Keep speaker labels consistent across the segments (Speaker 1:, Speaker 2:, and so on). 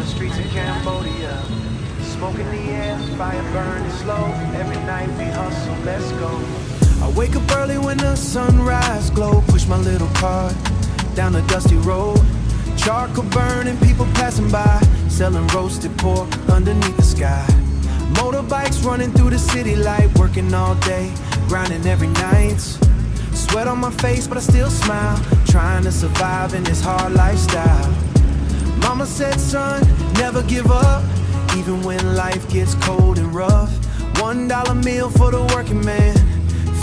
Speaker 1: the streets of Cambodia. Smoke in the air, fire burning slow. Every night we hustle, let's go. I wake up early when the sunrise glow. Push my little cart down the dusty road. Charcoal burning, people passing by, selling roasted pork underneath the sky. Motorbikes running through the city light, working all day, grinding every night. Sweat on my face, but I still smile, trying to survive in this hard lifestyle. Mama said, son, never give up, even when life gets cold and rough. $1 meal for the working man,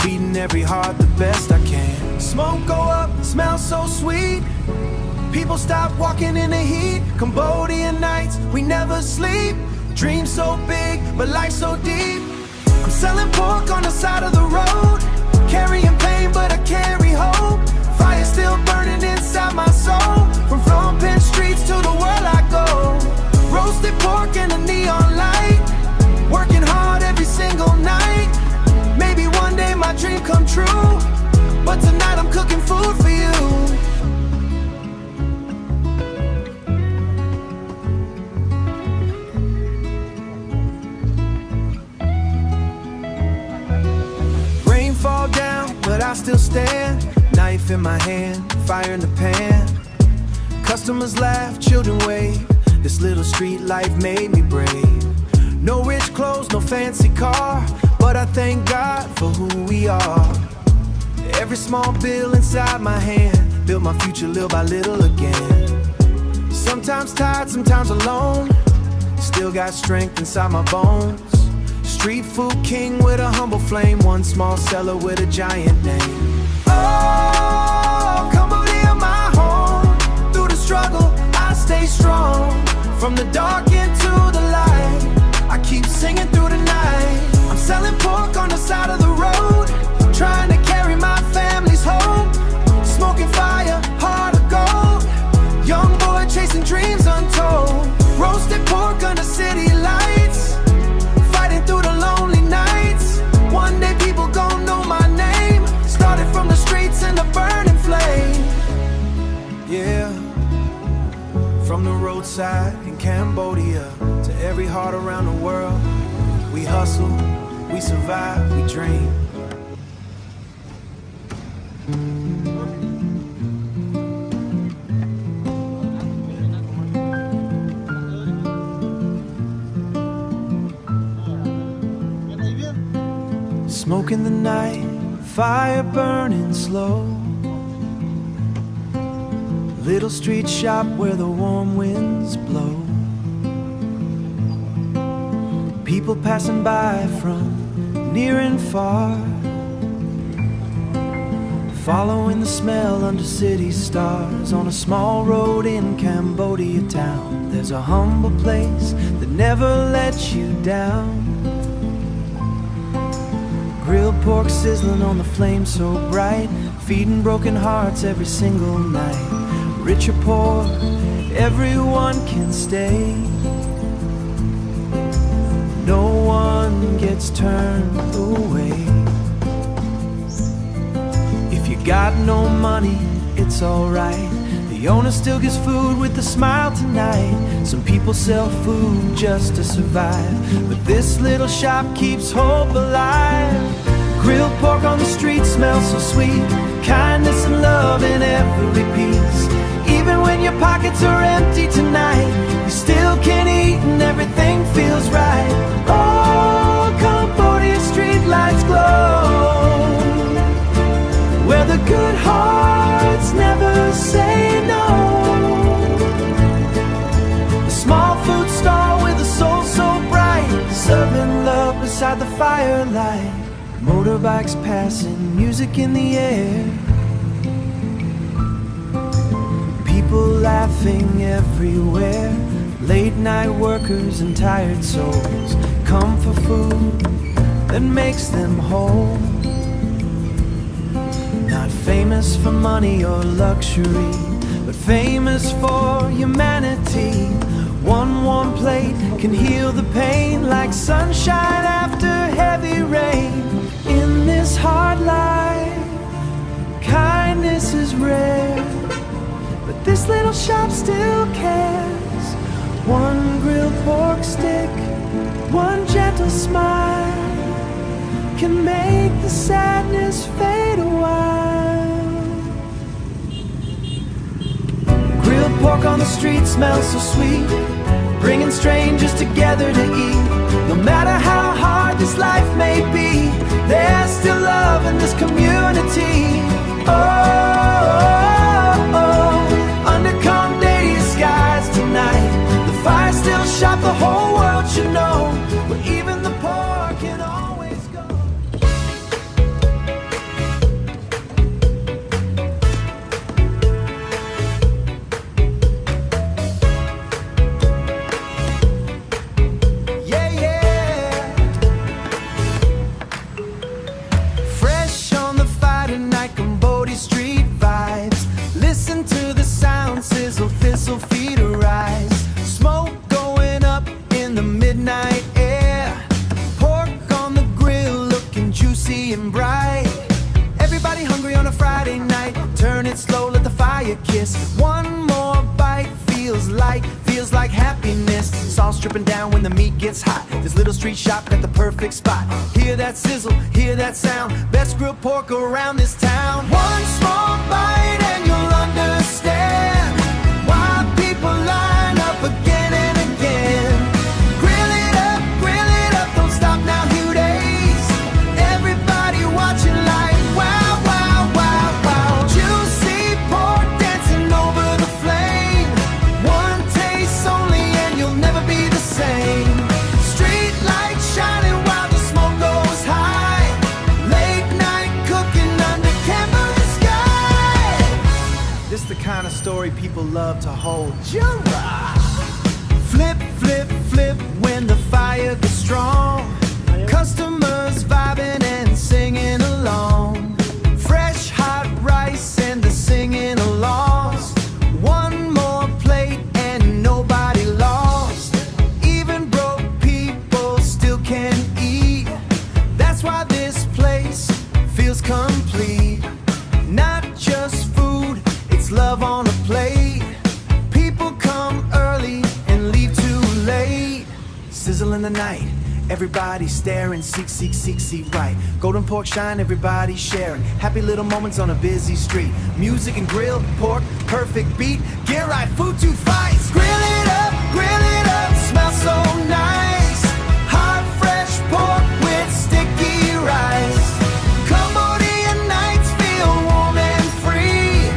Speaker 1: feeding every heart the best I can. Smoke go up, smells so sweet. People stop walking in the heat. Cambodian nights, we never sleep. Dreams so big, but life so deep. I'm selling pork on the side of the road, carrying pain, but I carry hope. Fire still burning inside my soul. From Phnom Penh streets to the world I go. Roasted pork and a neon light, working hard every single night. Maybe one day my dream come true, but tonight I'm cooking food for you. Fall down, but I still stand. Knife in my hand, fire in the pan. Customers laugh, children wave. This little street life made me brave. No rich clothes, no fancy car, but I thank God for who we are. Every small bill inside my hand built my future little by little again. Sometimes tired, sometimes alone, still got strength inside my bones. Street food king with a humble flame, one small cellar with a giant name. Oh, Cambodia, my home. Through the struggle, I stay strong. From the dark into the light, I keep singing through the night. I'm selling pork on the side of the road, trying to carry my family's hope. Smoking fire, heart of gold. Young boy chasing dreams untold. Roasted pork under city lights, through the lonely nights. One day people gon' know my name. Started from the streets in the burning flame. Yeah, from the roadside in Cambodia to every heart around the world. We hustle, we survive, we dream. Smoke in the night, fire burning slow. Little street shop where the warm winds blow. People passing by from near and far, following the smell under city stars. On a small road in Cambodia town, there's a humble place that never lets you down. Grilled pork sizzling on the flame so bright, feeding broken hearts every single night. Rich or poor, everyone can stay. No one gets turned away. If you got no money, it's alright. The owner still gives food with a smile tonight. Some people sell food just to survive, but this little shop keeps hope alive. Grilled pork on the street smells so sweet, kindness and love in every piece. Even when your pockets are empty tonight, you still can eat and everything feels right. Oh, Cambodia street lights glow, where the good hearts never say no. A small food stall with a soul so bright, serving love beside the firelight. Motorbikes passing, music in the air. People laughing everywhere. Late night workers and tired souls come for food that makes them whole. Not famous for money or luxury, but famous for humanity. One warm plate can heal the pain like sunshine after heavy rain. In this hard life, kindness is rare, but this little shop still cares. One grilled pork stick, one gentle smile can make the sadness fade a while. Grilled pork on the street smells so sweet, bringing strangers together to eat. No matter how hard this life may be, there's still love in this community. Under calm day skies tonight, the fire still shot, the whole world should know, where even the poor can always go. Yeah, yeah. Fresh on the fire tonight, Cambodia Street vibes. Listen to the sound, sizzle, thistle, feet arise. Smoke going up in the midnight air. Pork on the grill, looking juicy and bright. Everybody hungry on a Friday night. Turn it slow, let the fire kiss. One more bite, feels like happiness. Sauce dripping down when the meat gets hot. This little street shop got the perfect spot. Hear that sizzle, hear that sound. Best grilled pork around this town. One small bite and you'll understand why people line up again and again. Grill it up, don't stop now, Hugh Days. Everybody watching like wow, wow, wow, wow. Juicy pork dancing over the flame. One taste only and you'll never be the same. Street lights shining while the smoke goes high. Late night cooking under candle sky. This the kind of story people love to hold. Jura! Flip, flip, flip when the fire gets strong. Customers vibing and singing along. Fresh hot rice and the singing along. One more plate and nobody lost. Even broke people still can eat. That's why this place feels complete. Not just food, it's love on a plate. People come early and leave too late. Sizzle in the night, everybody staring, seek right. Golden pork shine, everybody sharing. Happy little moments on a busy street. Music and grilled pork, perfect beat. Get right, food to fight. Grill it up, smells so nice. Hot, fresh pork with sticky rice. Cambodian nights feel warm and free.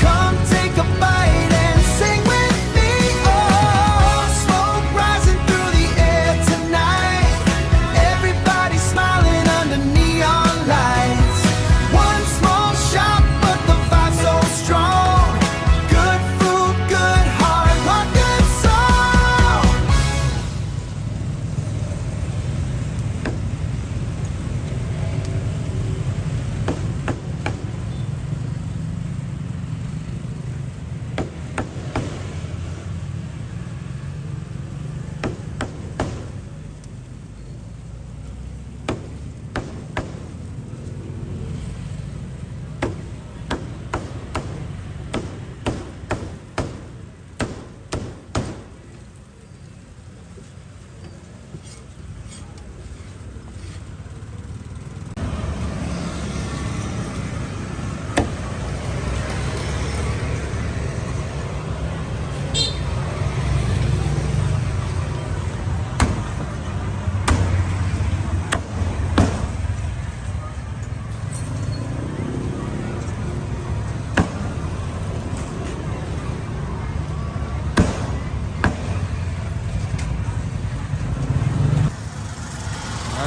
Speaker 1: Come take a bite and sing with me. Oh, smoke rising through the air tonight. Everybody smiling under neon lights. One small shop, but the vibe so strong. Good food, good heart, good song.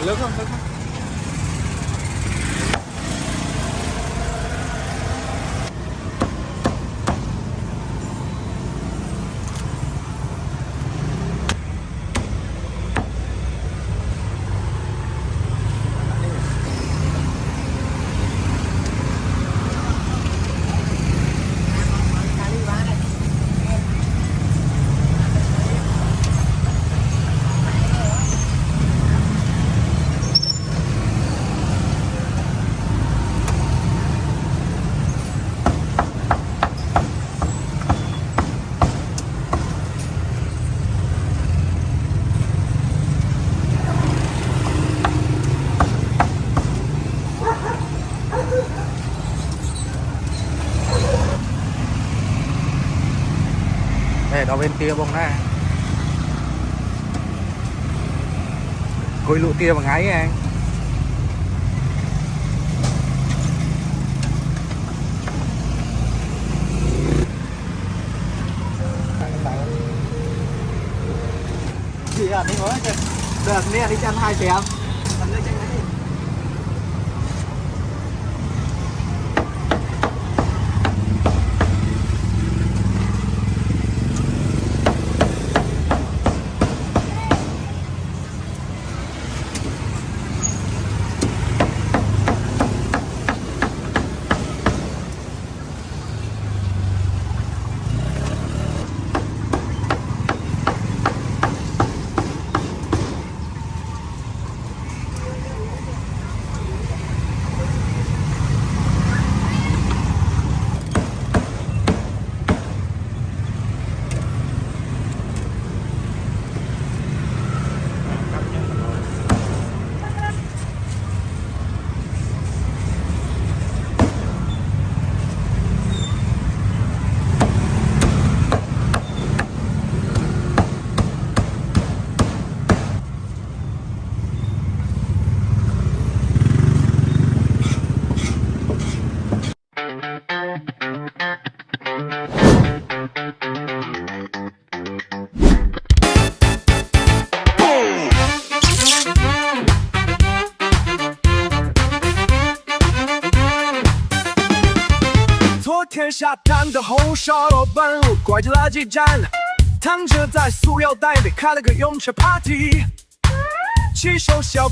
Speaker 2: Lớn không? Lớn không? Đây đó bên kia bông nè. Cối lụ kia bằng ấy anh.
Speaker 3: Chị à, đi nói đợt này đi chăn 2 xẻo.
Speaker 1: 昨天沙滩的红烧肉半路拐进垃圾站，躺着在塑料袋里开了个泳池 party，骑手小。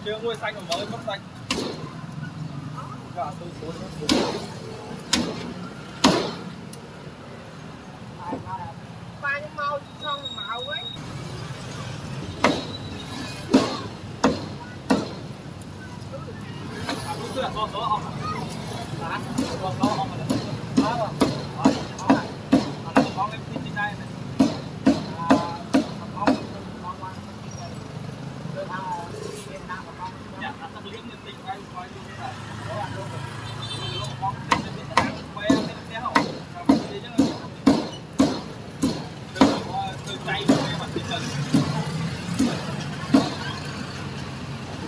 Speaker 3: chưa nuôi xanh còn mới mất xanh gà tôi xuống
Speaker 4: ba nhưng mau xong màu ấy
Speaker 3: tôi là con đó ông hả con đó ông là đó con em xin trên đây này dạ nó liếc lên tình đây coi như thế này đó là luôn rồi con tên nó biết là quay lên xe hậu rồi mình đi chứ từ tay rồi mà từ từ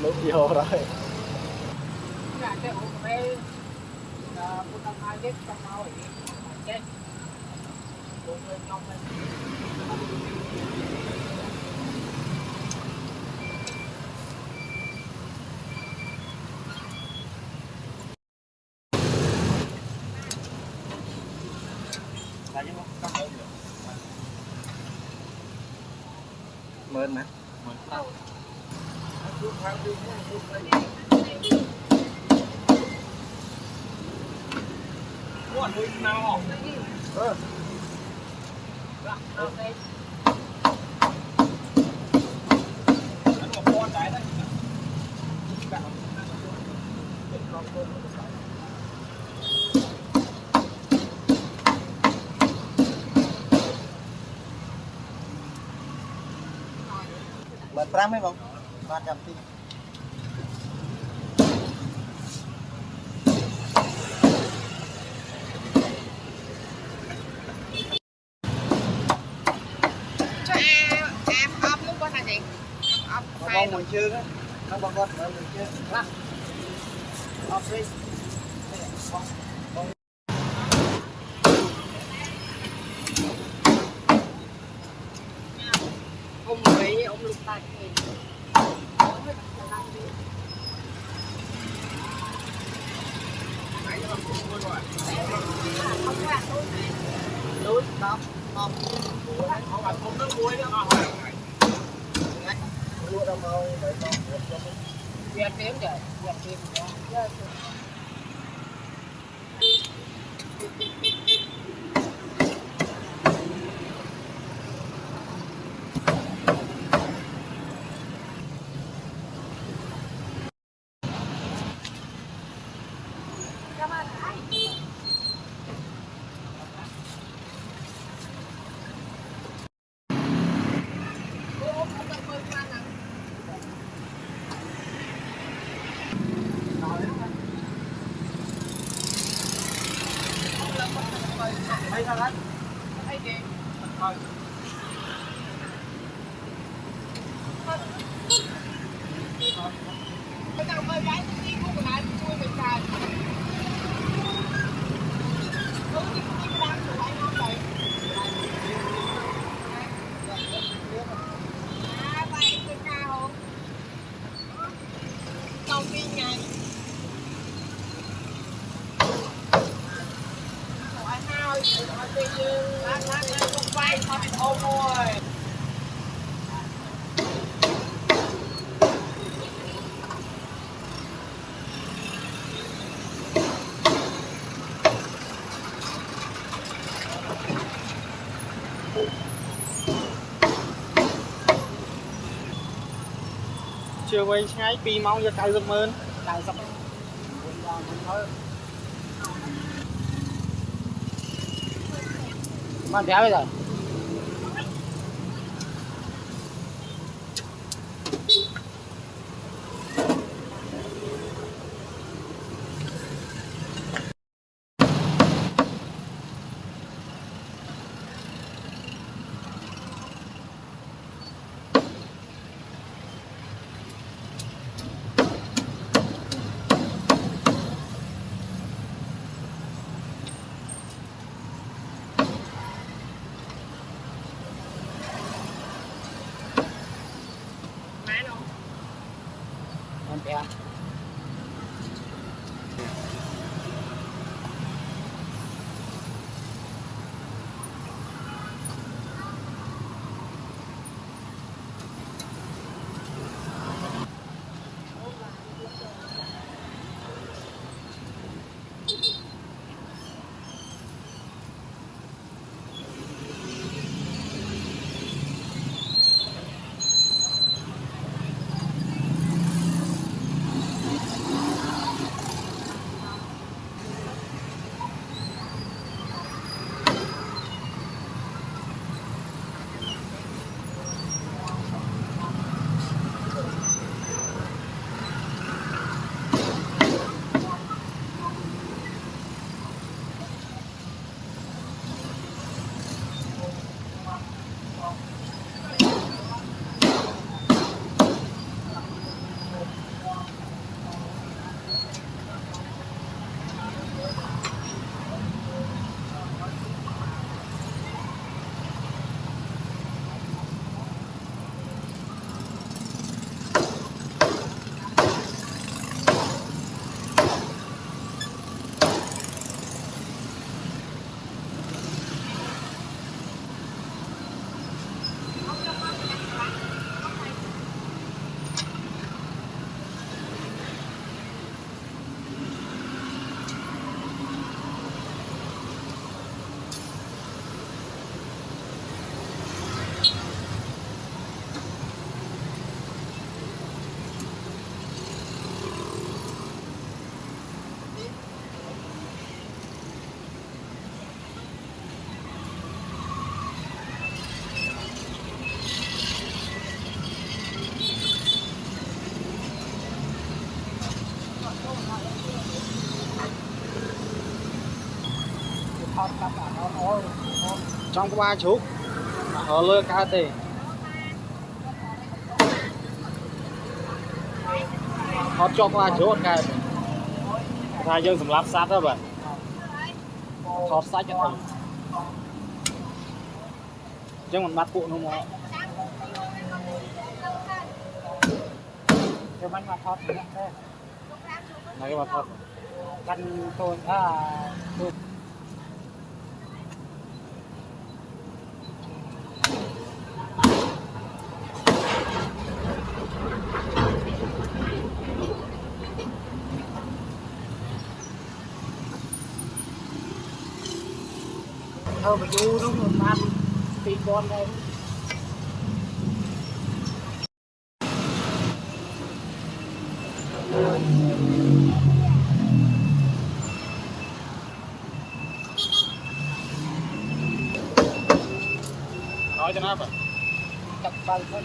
Speaker 3: lúc vô rồi
Speaker 4: là cái ổ bê của tao hai biết tao mau thì chết cùng lên nhau lên
Speaker 2: mơn mà
Speaker 3: muốn nuôi nào không
Speaker 4: ok
Speaker 3: nó một con đấy đấy
Speaker 5: bật pram hay không? 300 tí.
Speaker 4: cho em ốp lúc có thay gì ốp
Speaker 5: Nó
Speaker 4: phải
Speaker 5: bong mình chưa á. Nó bong con mình chưa.
Speaker 4: lắm
Speaker 5: Off đi.
Speaker 4: ông bị ông lục tay gì không có ăn túi này
Speaker 5: Đối không. Không.
Speaker 3: không phải không nước muối nữa
Speaker 5: Mua đâu mau để con việc cho mình.
Speaker 4: việc kiếm rồi việc kiếm rồi
Speaker 5: Mấy sao đấy?
Speaker 4: thấy gì bây giờ mời gái đi của mình lại chui mình xài đúng như cái đang của anh không vậy vậy tôi ca không công viên này hỏi nào hỏi bây giờ lát không vay thôi mình ôm rồi
Speaker 5: Chưa quay ngay 2 ម៉ោងយក 90,000
Speaker 4: 90 Bạn béo bây giờ Yeah.
Speaker 3: trong có 3 chút ở lơ cá tê họ cho có 3 chút cái thay dương sầm láp sát đó bạn thọt sát cho thằng chứ mình bắt cụ nó mà
Speaker 4: Cho bánh mà thọt nữa đấy.
Speaker 3: này cái mặt thọt
Speaker 4: Bánh tôi tôi thôi mà du đúng rồi mà tìm con đây.
Speaker 3: nói cho nó vậy
Speaker 4: Chặt bay thôi.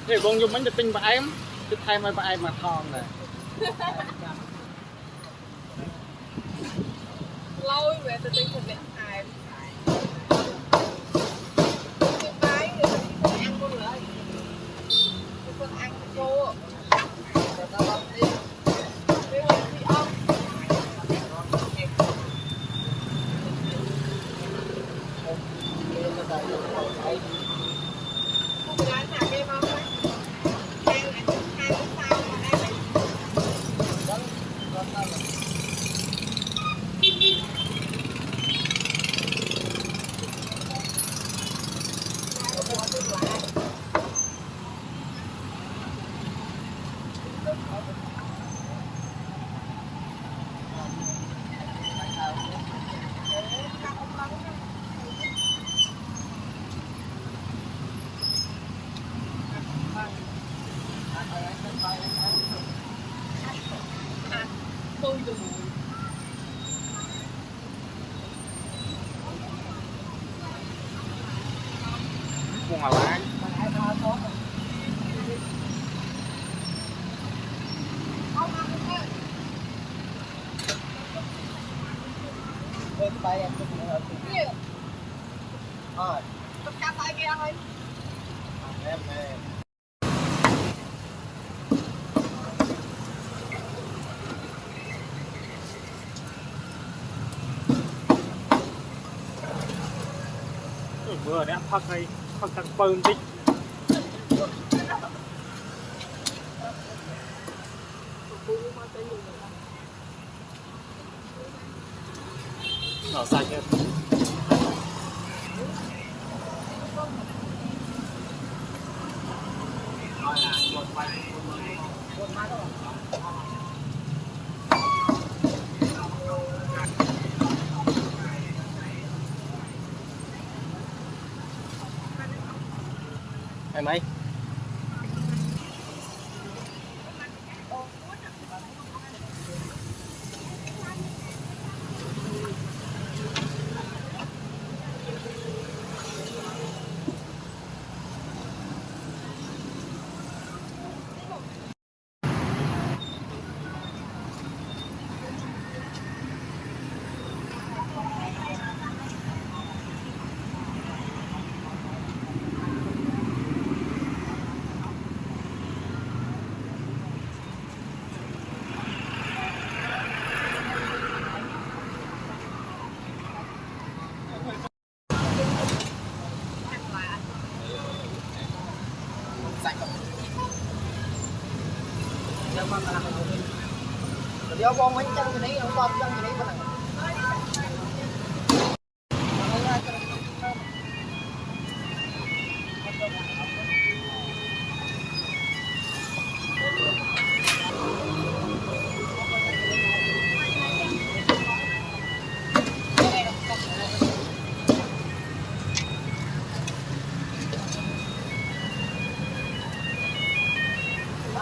Speaker 3: thì con dùng bánh thịt tinh bà em thịt thay mà bà em mà thon này
Speaker 6: lâu về từ từ một mẹ hài cái bái người ta ăn con lại con ăn cô rồi tao làm đi đi ông không gái nào game không ấy hai sao mà đây này
Speaker 2: buông à lá
Speaker 5: Bên tay em cũng ở rồi.
Speaker 6: Tất cả tay kia thôi.
Speaker 5: Em này.
Speaker 2: bữa nãy phật này phật thằng pơn tích nó sạch hết
Speaker 5: Em ấy. Đi ông bông bánh chân cái đấy, ông bông chân cái đấy có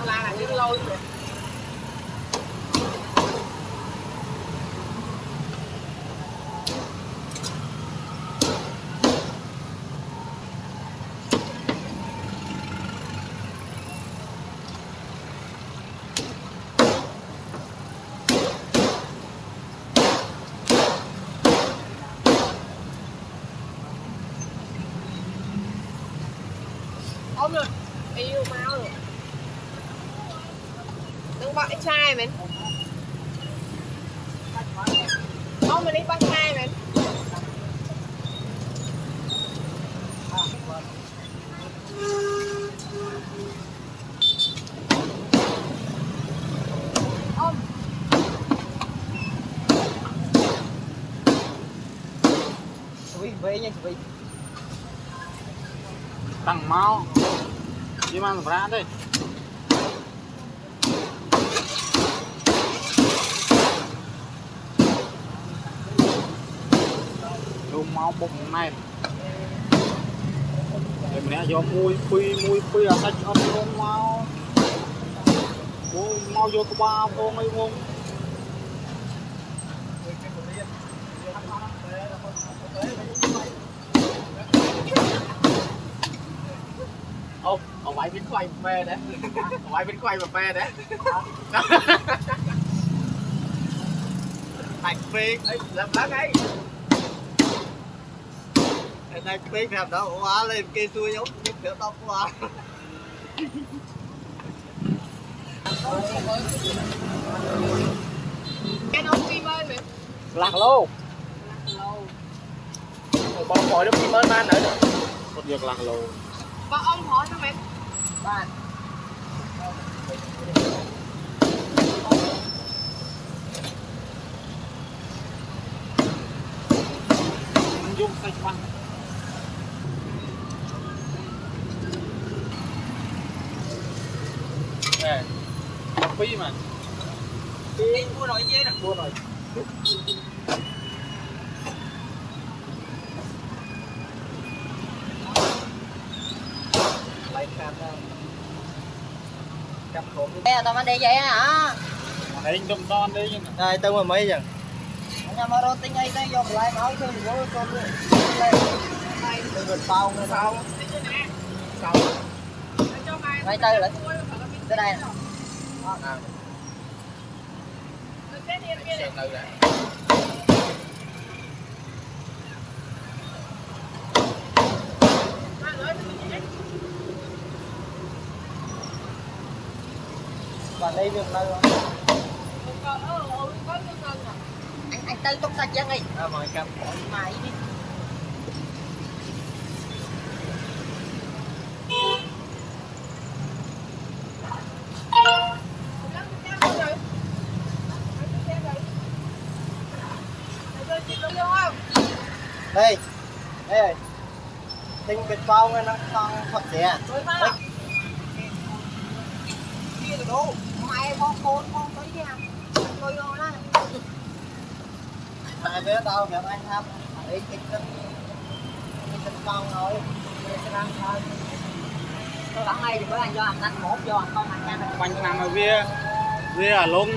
Speaker 6: Là những lôi rồi. Ôm rồi, yêu mau rồi. Đừng bắt trai mình. Ôm mình đi bắt trai mình. Ôm.
Speaker 5: Với nha chị.
Speaker 2: tăng mau gimana berada lu mau bụng này em nè do mùi phi ở sạch ớt luôn mau vô cái bao vô mấy mông
Speaker 5: Ở ngoài bên quay phê đấy. Ở ngoài bên quay mà phê đấy. Thành phê ấy làm lá ngay. Thành phê đẹp đó hóa lên cây xuôi giống như kiểu tóc quá.
Speaker 6: Cái ông phim ơi mày.
Speaker 5: Lạc lô. Bọn hỏi nó phim ơi man nữa.
Speaker 2: một việc lạc lồ
Speaker 6: Bọn ông hỏi sao mày?
Speaker 5: Bạn.
Speaker 2: dung xanh văn nè phi mà
Speaker 5: Đi mua rồi gì nè, mua rồi. Lấy cam ra. Cam khổ.
Speaker 6: Ê, tao mà đi vậy hả?
Speaker 2: thấy đông con đấy nhưng
Speaker 5: Đây tao mà mấy giờ.
Speaker 6: Nhà mà rồi tính ấy tới vô lại máu thôi vô con luôn.
Speaker 5: Đây vượt bao nữa sao?
Speaker 6: Đi Ngay tới rồi. Tới đây.
Speaker 3: Xem đâu đã.
Speaker 6: Và đây được lâu không? Anh tới túc sạch chẳng đi. Mọi cầm khỏi máy đi. Đây. Đây. Tinh biệt bao nó con thật xe. Kia đâu? Mày con tới kia. Tôi vô đó. Mày biết đâu việc anh thăm. Ý kịch đó. Kịch con rồi. Tôi sẽ ăn thôi. Tôi đẳng đây thì bữa anh cho anh một cho anh con anh ăn.
Speaker 2: Quanh năm ở vía luôn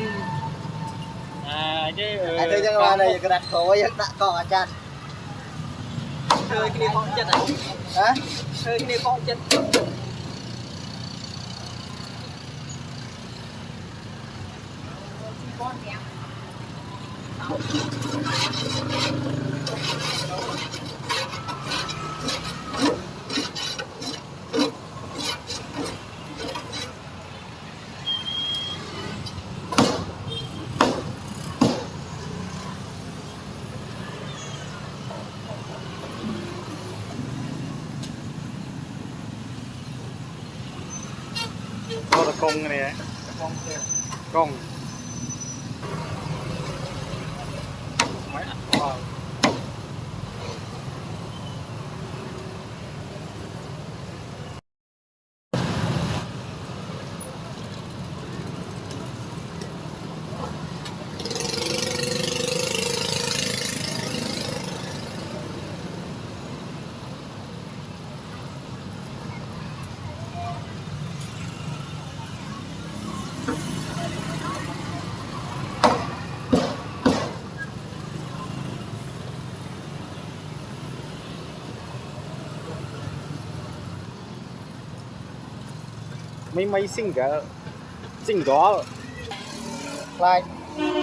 Speaker 2: chứ
Speaker 6: Anh tôi cho qua đây cái đặt khổ giấc đã con ở trên. Chơi cái này con chết à? Hả? Chơi cái này con chết. Con đẹp.
Speaker 2: Có là con này con máy wow. mấy sinh gió
Speaker 6: Lại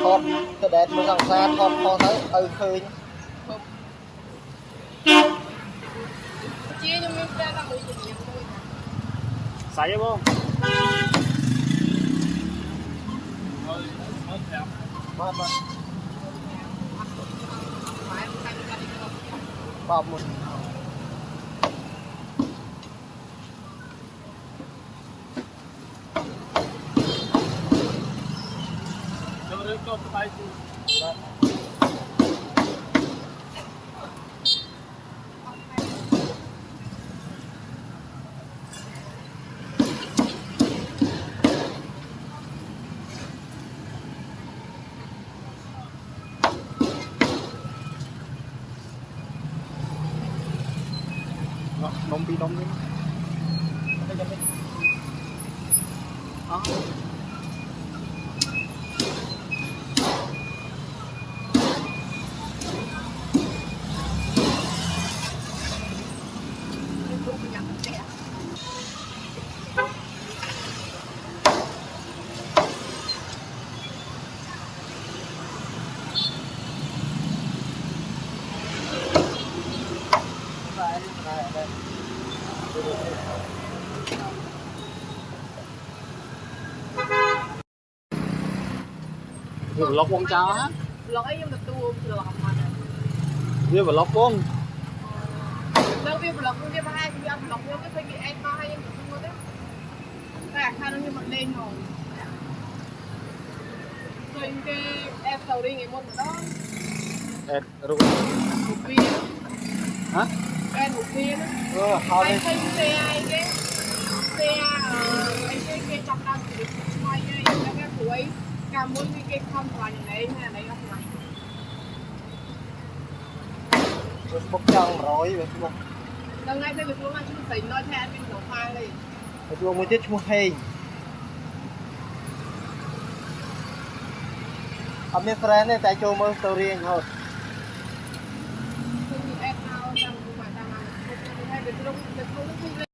Speaker 6: thọt cái đẹp mới làm xa thọt con tới khơi
Speaker 4: Chia cho mình ra là người dùng nhiều thôi.
Speaker 2: sấy không
Speaker 6: mất mất
Speaker 4: Phải một cái
Speaker 6: bọc một
Speaker 2: cho tay nông đi nông đi vừa lọc con cháo á
Speaker 4: lỗi nhưng mà tôi lọc mà
Speaker 2: vừa vừa lọc con
Speaker 4: đâu biết lọc cũng biết hai thì ăn lọc cái phải bị anh bao hay nhưng mà không có đấy cả hai nó như mặt lên rồi rồi cái em tàu đi ngày một đó
Speaker 2: rồi
Speaker 4: một viên
Speaker 2: hả
Speaker 4: em một viên
Speaker 6: thôi
Speaker 4: anh thấy xe ai cái xe anh cái trong đang được ngoài cái cuối cảm ơn cái không phải như này hay là đấy không phải
Speaker 6: một chân rồi một
Speaker 4: lần này tôi được luôn anh chúng tỉnh nói theo bên đầu pha đi
Speaker 6: một luôn một tiết một hình ở bên friend này tại chỗ mơ story anh thôi
Speaker 4: em nào trong mà ta làm cái lông cái lông